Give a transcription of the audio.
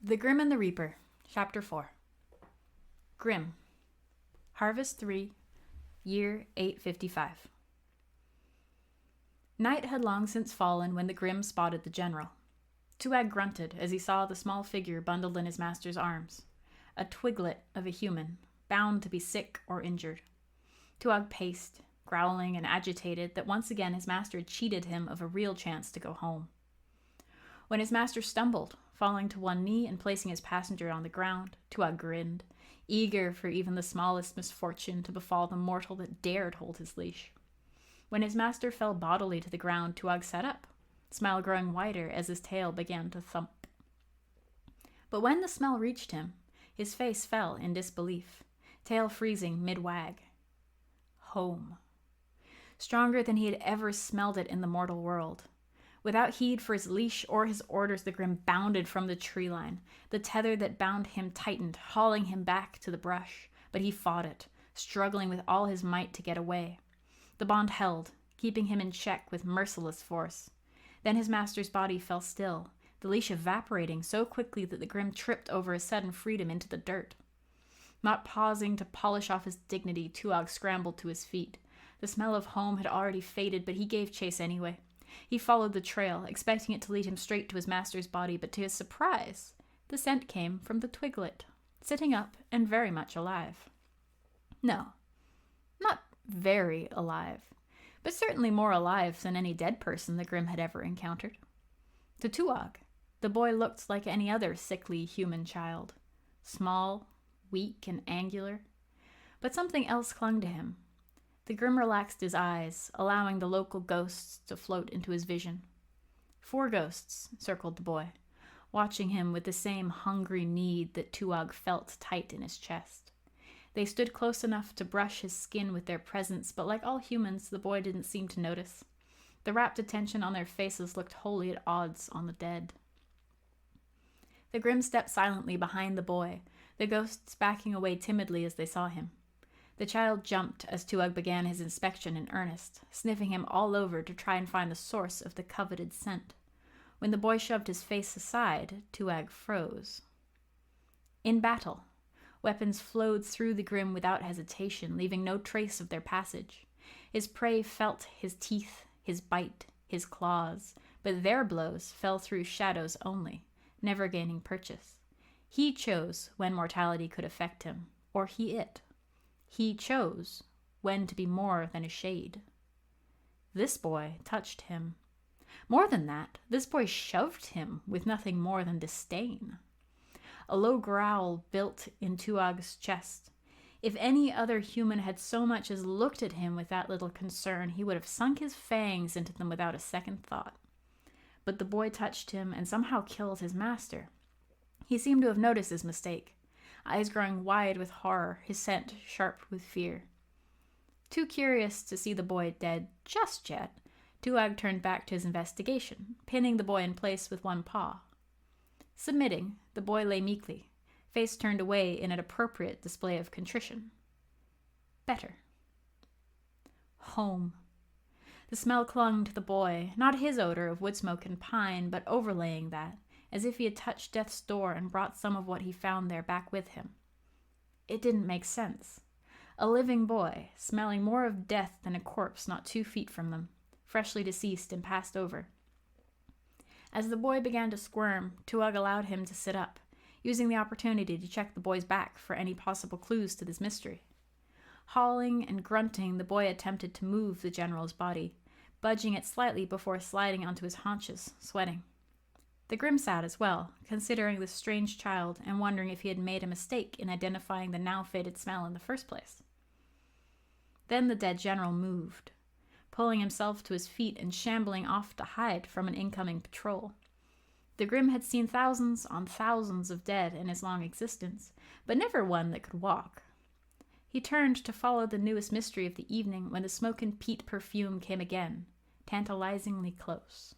The Grimm and the Reaper, Chapter 4. Grimm. Harvest 3, Year 855. Night had long since fallen when the Grimm spotted the general. Tuag grunted as he saw the small figure bundled in his master's arms, a twiglet of a human, bound to be sick or injured. Tuag paced, growling and agitated that once again his master had cheated him of a real chance to go home. When his master stumbled, falling to one knee and placing his passenger on the ground, Tuag grinned, eager for even the smallest misfortune to befall the mortal that dared hold his leash. When his master fell bodily to the ground, Tuag sat up, smile growing wider as his tail began to thump. But when the smell reached him, his face fell in disbelief, tail freezing mid-wag. Home. Stronger than he had ever smelled it in the mortal world. Without heed for his leash or his orders, the Grimm bounded from the tree line. The tether that bound him tightened, hauling him back to the brush, but he fought it, struggling with all his might to get away. The bond held, keeping him in check with merciless force. Then his master's body fell still, the leash evaporating so quickly that the Grimm tripped over his sudden freedom into the dirt. Not pausing to polish off his dignity, Tuag scrambled to his feet. The smell of home had already faded, but he gave chase anyway. He followed the trail, expecting it to lead him straight to his master's body, but to his surprise, the scent came from the twiglet, sitting up and very much alive. No, not very alive, but certainly more alive than any dead person the Grimm had ever encountered. To Tuag, the boy looked like any other sickly human child, small, weak, and angular, but something else clung to him. The Grimm relaxed his eyes, allowing the local ghosts to float into his vision. 4 ghosts circled the boy, watching him with the same hungry need that Tuag felt tight in his chest. They stood close enough to brush his skin with their presence, but like all humans, the boy didn't seem to notice. The rapt attention on their faces looked wholly at odds on the dead. The Grimm stepped silently behind the boy, the ghosts backing away timidly as they saw him. The child jumped as Tuag began his inspection in earnest, sniffing him all over to try and find the source of the coveted scent. When the boy shoved his face aside, Tuag froze. In battle, weapons flowed through the Grimm without hesitation, leaving no trace of their passage. His prey felt his teeth, his bite, his claws, but their blows fell through shadows only, never gaining purchase. He chose when mortality could affect him, or he it. He chose when to be more than a shade. This boy touched him. More than that, this boy shoved him with nothing more than disdain. A low growl built in Tuag's chest. If any other human had so much as looked at him with that little concern, he would have sunk his fangs into them without a second thought. But the boy touched him and somehow killed his master. He seemed to have noticed his mistake, eyes growing wide with horror, his scent sharp with fear. Too curious to see the boy dead just yet, Tuag turned back to his investigation, pinning the boy in place with one paw. Submitting, the boy lay meekly, face turned away in an appropriate display of contrition. Better. Home. The smell clung to the boy, not his odor of wood smoke and pine, but overlaying that, as if he had touched death's door and brought some of what he found there back with him. It didn't make sense. A living boy, smelling more of death than a corpse not 2 feet from them, freshly deceased and passed over. As the boy began to squirm, Tuag allowed him to sit up, using the opportunity to check the boy's back for any possible clues to this mystery. Hauling and grunting, the boy attempted to move the general's body, budging it slightly before sliding onto his haunches, sweating. The Grimm sat as well, considering this strange child and wondering if he had made a mistake in identifying the now-faded smell in the first place. Then the dead general moved, pulling himself to his feet and shambling off to hide from an incoming patrol. The Grimm had seen thousands on thousands of dead in his long existence, but never one that could walk. He turned to follow the newest mystery of the evening when the smoke and peat perfume came again, tantalizingly close.